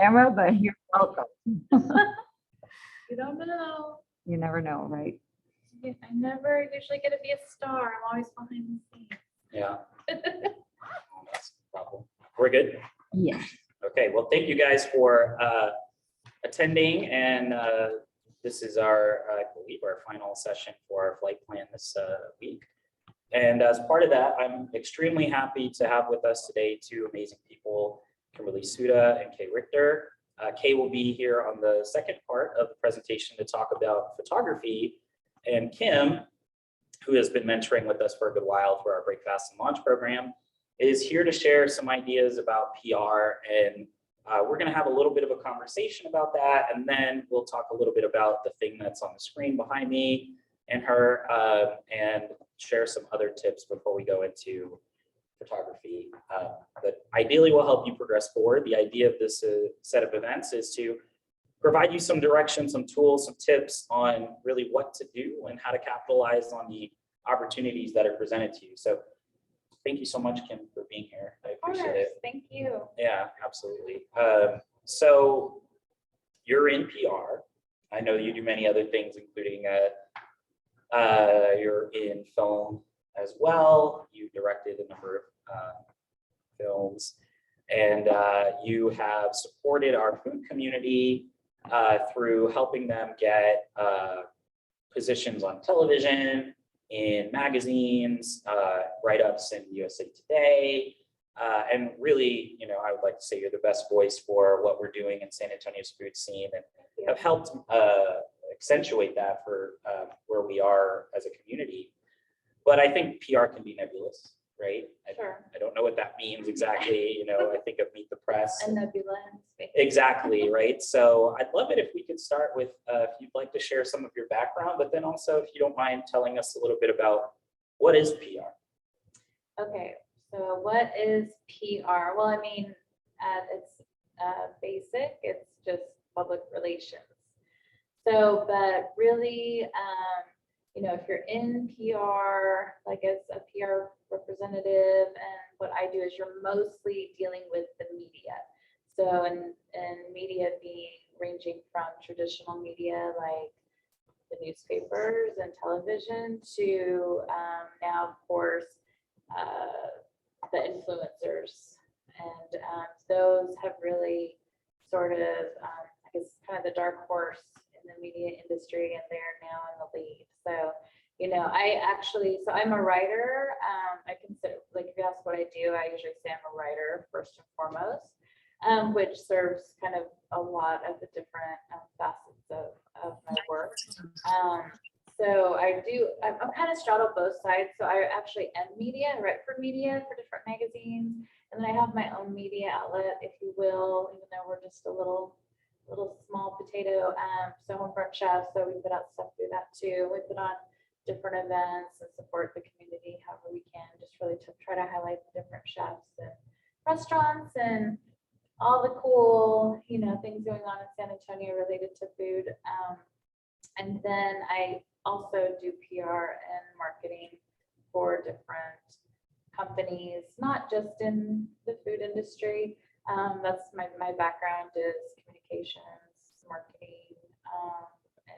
camera, but you're welcome. You don't know. You never know, right? I never usually get to be a star. I'm always behind the scenes. Yeah. That's a problem. We're good? Yes. Okay, well, thank you guys for attending, and this is our, I believe, our final session for our flight plan this week. And as part of that, I'm extremely happy to have with us today two amazing people, Kimberly Suda and Kay Richter. Kay will be here on the second part of the presentation to talk about photography, and Kim, who has been mentoring with us for a good while through our Break Fast and Launch program, is here to share some ideas about PR, and we're going to have a little bit of a conversation about that, and then we'll talk a little bit about the thing that's on the screen behind me and her, and share some other tips before we go into photography that ideally will help you progress forward. The idea of this set of events is to provide you some direction, some tools, some tips on really what to do and how to capitalize on the opportunities that are presented to you. So thank you so much, Kim, for being here. I appreciate it. Thank you. Yeah, absolutely. So you're in PR. I know you do many other things, including you're in film as well. You directed a number of films, and you have supported our food community through helping them get positions on television, in magazines, write-ups in USA Today, and really, you know, I would like to say you're the best voice for what we're doing in San Antonio's food scene, and have helped accentuate that for where we are as a community. But I think PR can be nebulous, right? Sure. I don't know what that means exactly. You know, I think of Meet the Press. A nebula in space. Exactly, right? So I'd love it if we could start with, if you'd like to share some of your background, but then also if you don't mind telling us a little bit about what is PR? Okay, so what is PR? Well, I mean, at its basic, it's just public relations. So, but really, you know, if you're in PR, like as a PR representative, and what I do is you're mostly dealing with the media. So, and media being ranging from traditional media like the newspapers and television to now, of course, the influencers, and those have really sort of, I guess, kind of the dark horse in the media industry, and they're now in the lead. So, you know, so I'm a writer. I consider, like, if you ask what I do, I usually say I'm a writer first and foremost, which serves kind of a lot of the different facets of my work. So I'm kind of straddle both sides. So I actually am media, I write for media for different magazines. And then I have my own media outlet, if you will, even though we're just a little small potato. So I'm front chef, so we put out stuff through that too. We put on different events and support the community however we can, just really to try to highlight the different chefs and restaurants and all the cool, you know, things going on in San Antonio related to food. And then I also do PR and marketing for different companies, not just in the food industry. That's my background is communications, marketing,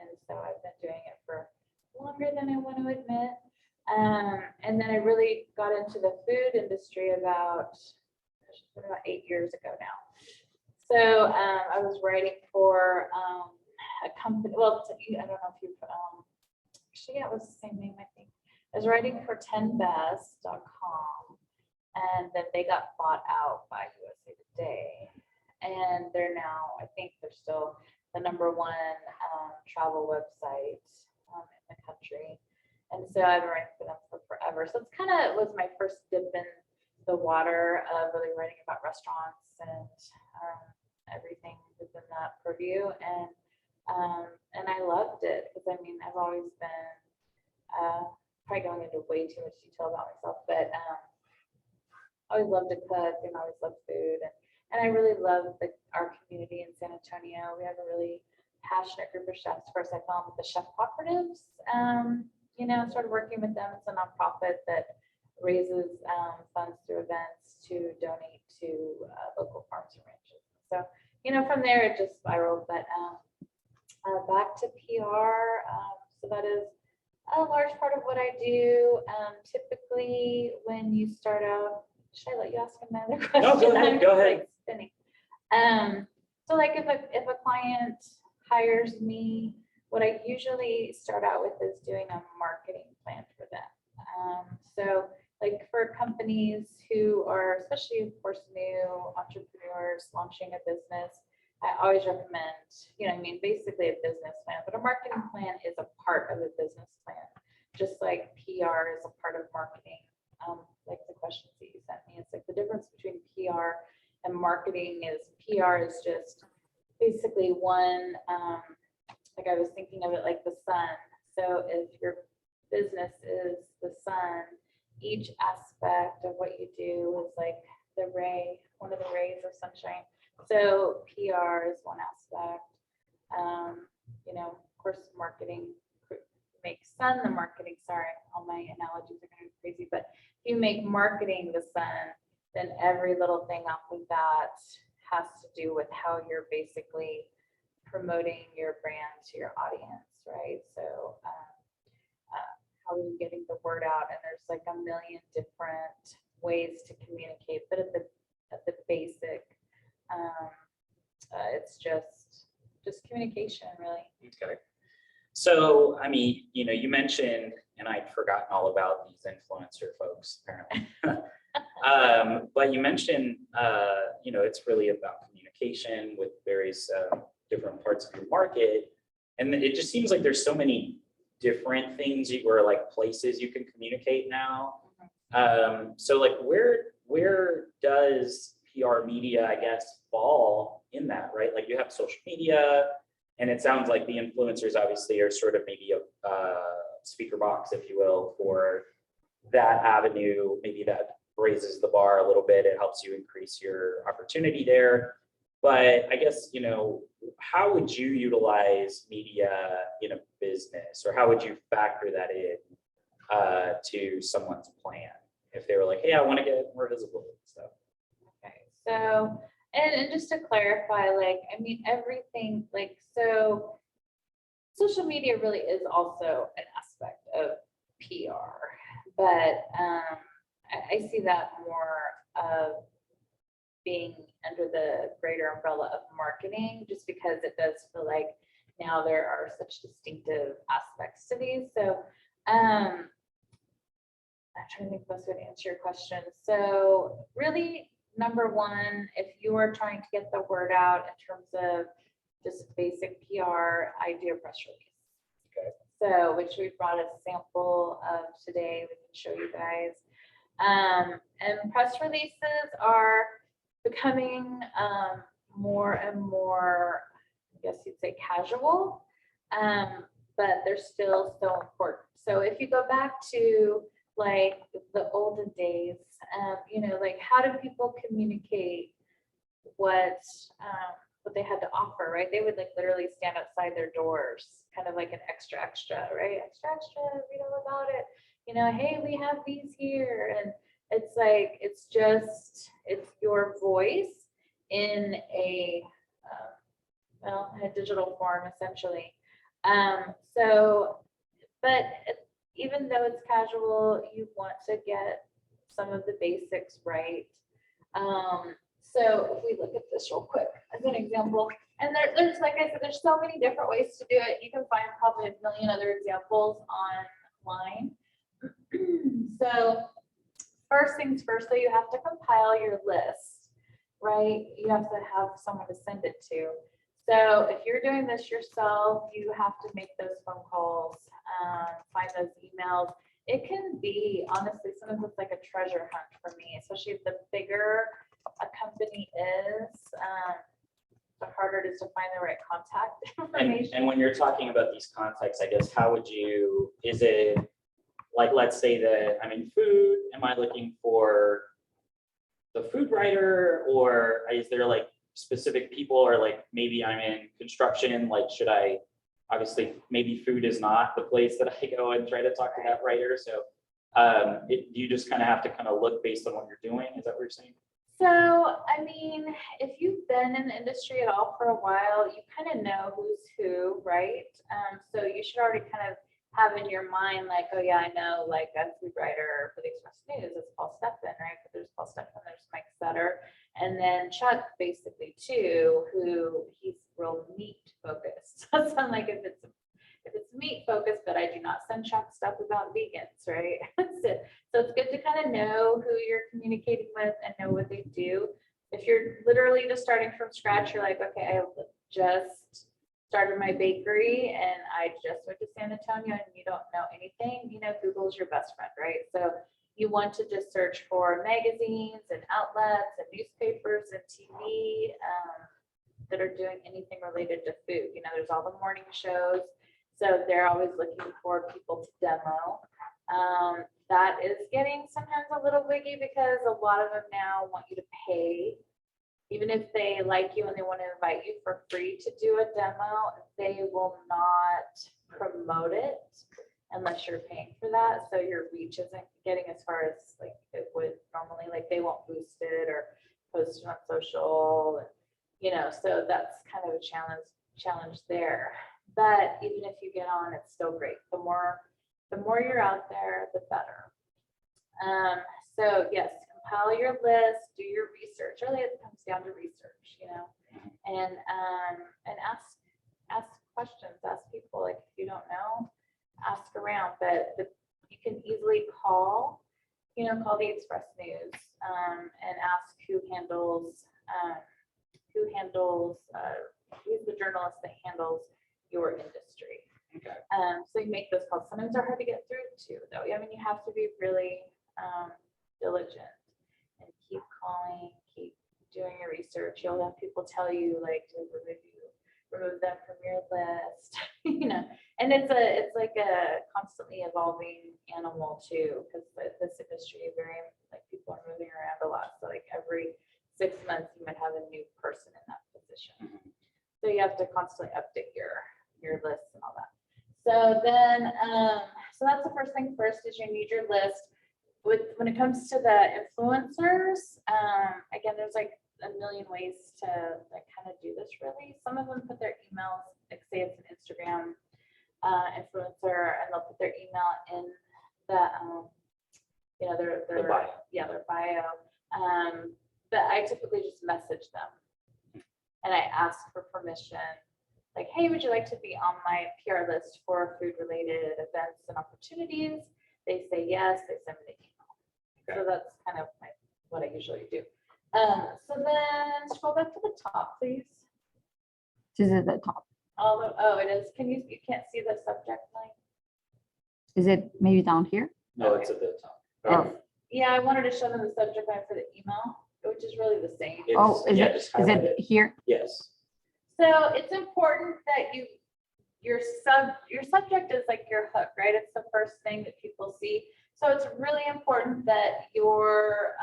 and so I've been doing it for longer than I want to admit. And then I really got into the food industry about 8 years ago now. So I was writing for a company. Well, I don't know if you've actually, yeah, it was the same name, I think. I was writing for 10best.com, and then they got bought out by USA Today, and they're now, I think they're still the #1 travel website in the country. And so I've been writing for them for forever. So it's kind of was my first dip in the water of really writing about restaurants and everything within that purview. And I loved it because, I mean, I've always been probably going into way too much detail about myself, but I always loved to cook and always loved food. And I really love our community in San Antonio. We have a really passionate group of chefs. First, I found with the chef cooperatives, you know, started working with them. It's a nonprofit that raises funds through events to donate to local farms and ranches. So from there it just spiraled. But back to PR. So that is a large part of what I do. Typically, when you start out, should I let you ask another question? No, go ahead, I'm go just, ahead. like, spinning. So like if a client hires me, what I usually start out with is doing a marketing plan for them. So like for companies who are, especially of course, new entrepreneurs launching a business, I always recommend, basically a business plan, but a marketing plan is a part of a business plan, just like PR is a part of marketing. Like the questions that you sent me, it's like the difference between PR and marketing is PR is just basically one, like I was thinking of it like the sun. So if your business is the sun, each aspect of what you do is like the ray, one of the rays of sunshine. So PR is one aspect. Of course, marketing makes sun the marketing. Sorry, all my analogies are going to be crazy, but if you make marketing the sun, then every little thing off of that has to do with how you're basically promoting your brand to your audience, right? So how are you getting the word out? And there's like a million different ways to communicate, but at the basic, it's just communication, really. Okay. So, I mean, you mentioned, and I'd forgotten all about these influencer folks apparently. But you mentioned, it's really about communication with various different parts of your market. And it just seems like there's so many different things or like places you can communicate now. So like where does PR media, I guess, fall in that, right? Like you have social media, and it sounds like the influencers obviously are sort of maybe a speaker box, if you will, for that avenue. Maybe that raises the bar a little bit. It helps you increase your opportunity there. But I guess, how would you utilize media in a business, or how would you factor that in to someone's plan if they were like, hey, I want to get more visible and stuff? Okay, so, and just to clarify, everything, so social media really is also an aspect of PR, but I see that more of being under the greater umbrella of marketing, just because it does feel like now there are such distinctive aspects to these. So I'm trying to think of the best way to answer your question. So really, number one, if you are trying to get the word out in terms of just basic PR, I do a press release. Okay. So, which we brought a sample of today, we can show you guys. And press releases are becoming more and more, I guess you'd say, casual, but they're still so important. So if you go back to like the olden days, how do people communicate what they had to offer, right? They would like literally stand outside their doors, kind of like an extra, right? Extra, read all about it. Hey, we have these here. And it's like, it's your voice in a digital form, essentially. But even though it's casual, you want to get some of the basics right. So if we look at this real quick as an example, and there's, like I said, there's so many different ways to do it. You can find probably a million other examples online. So first things first, so you have to compile your list, right? You have to have someone to send it to. So if you're doing this yourself, you have to make those phone calls, find those emails. It can be, honestly, sometimes it's like a treasure hunt for me, especially if the bigger a company is, the harder it is to find the right contact information. And when you're talking about these contacts, I guess, is it like, let's say that I'm in food, am I looking for the food writer, or is there like specific people, or like maybe I'm in construction, like should I, obviously maybe food is not the place that I go and try to talk to that writer. So you just kind of have to kind of look based on what you're doing. Is that what you're saying? So, I mean, if you've been in the industry at all for a while, you kind of know who's who, right? So you should already kind of have in your mind, like, oh yeah, I know, like a food writer for the Express News is Paul Steffen, right? But there's Paul Steffen, there's Mike Sutter, and then Chuck basically too, who he's real meat focused. So it's not like if it's meat focused, but I do not send Chuck stuff about vegans, right? So it's good to kind of know who you're communicating with and know what they do. If you're literally just starting from scratch, you're like, okay, I just started my bakery and I just went to San Antonio and you don't know anything, Google's your best friend, right? So you want to just search for magazines and outlets and newspapers and TV that are doing anything related to food. There's all the morning shows. So they're always looking for people to demo. That is getting sometimes a little wiggy because a lot of them now want you to pay. Even if they like you and they want to invite you for free to do a demo, they will not promote it unless you're paying for that. So your reach isn't getting as far as like it would normally, like they won't boost it or post it on social, so that's kind of a challenge there. But even if you get on, it's still great. The more you're out there, the better. So yes, compile your list, do your research. Really, it comes down to research, and ask questions, ask people. Like if you don't know, ask around. But you can easily call the Express News and ask who's the journalist that handles your industry. Okay. So you make those calls. Sometimes they're hard to get through to, though. I mean, you have to be really diligent and keep calling, keep doing your research. You'll have people tell you like to remove them from your list, And it's like a constantly evolving animal too, because this industry very like people are moving around a lot. So like every 6 months, you might have a new person in that position. So you have to constantly update your lists and all that. So then, so that's the first thing first is you need your list. When it comes to the influencers, again, there's like a million ways to like kind of do this really. Some of them put their emails, like say it's an Instagram influencer, and they'll put their email in the, their bio. Yeah, their bio. But I typically just message them and I ask for permission. Like, hey, would you like to be on my PR list for food related events and opportunities? They say yes, they send me the email. Okay. So that's kind of what I usually do. So then scroll back to the top, please. This is at the top. Oh, it is. You can't see the subject line? Is it maybe down here? No, it's at the top. Oh. Yeah, I wanted to show them the subject line for the email, which is really the same. Oh, is just it highlight it. here? Yes. So it's important that your subject is like your hook, right? It's the first thing that people see. So it's really important that your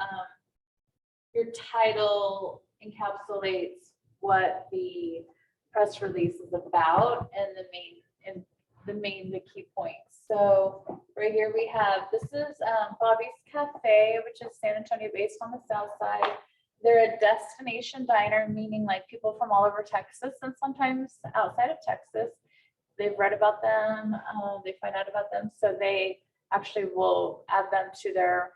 title encapsulates what the press release is about and the key points. So right here we have, this is Bobby's Cafe, which is San Antonio based on the south side. They're a destination diner, meaning like people from all over Texas and sometimes outside of Texas. They've read about them, they find out about them. So they actually will add them to their,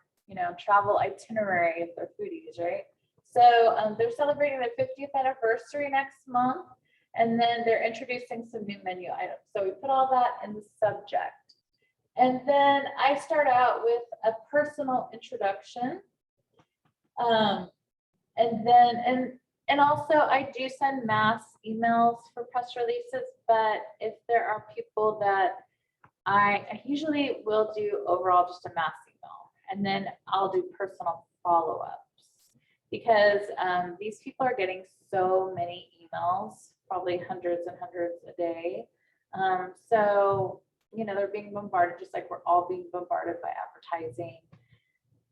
travel itinerary if they're foodies, right? So they're celebrating their 50th anniversary next month. And then they're introducing some new menu items. So we put all that in the subject. And then I start out with a personal introduction. And also I do send mass emails for press releases, but if there are people that I usually will do overall just a mass email, and then I'll do personal follow-ups because these people are getting so many emails, probably hundreds and hundreds a day. So, they're being bombarded just like we're all being bombarded by advertising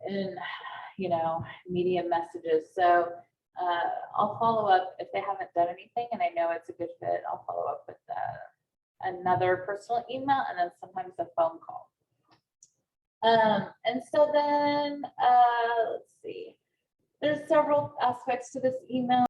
and, media messages. So I'll follow up if they haven't done anything and I know it's a good fit. I'll follow up with another personal email and then sometimes a phone call. And so then let's see. There's several aspects to this email.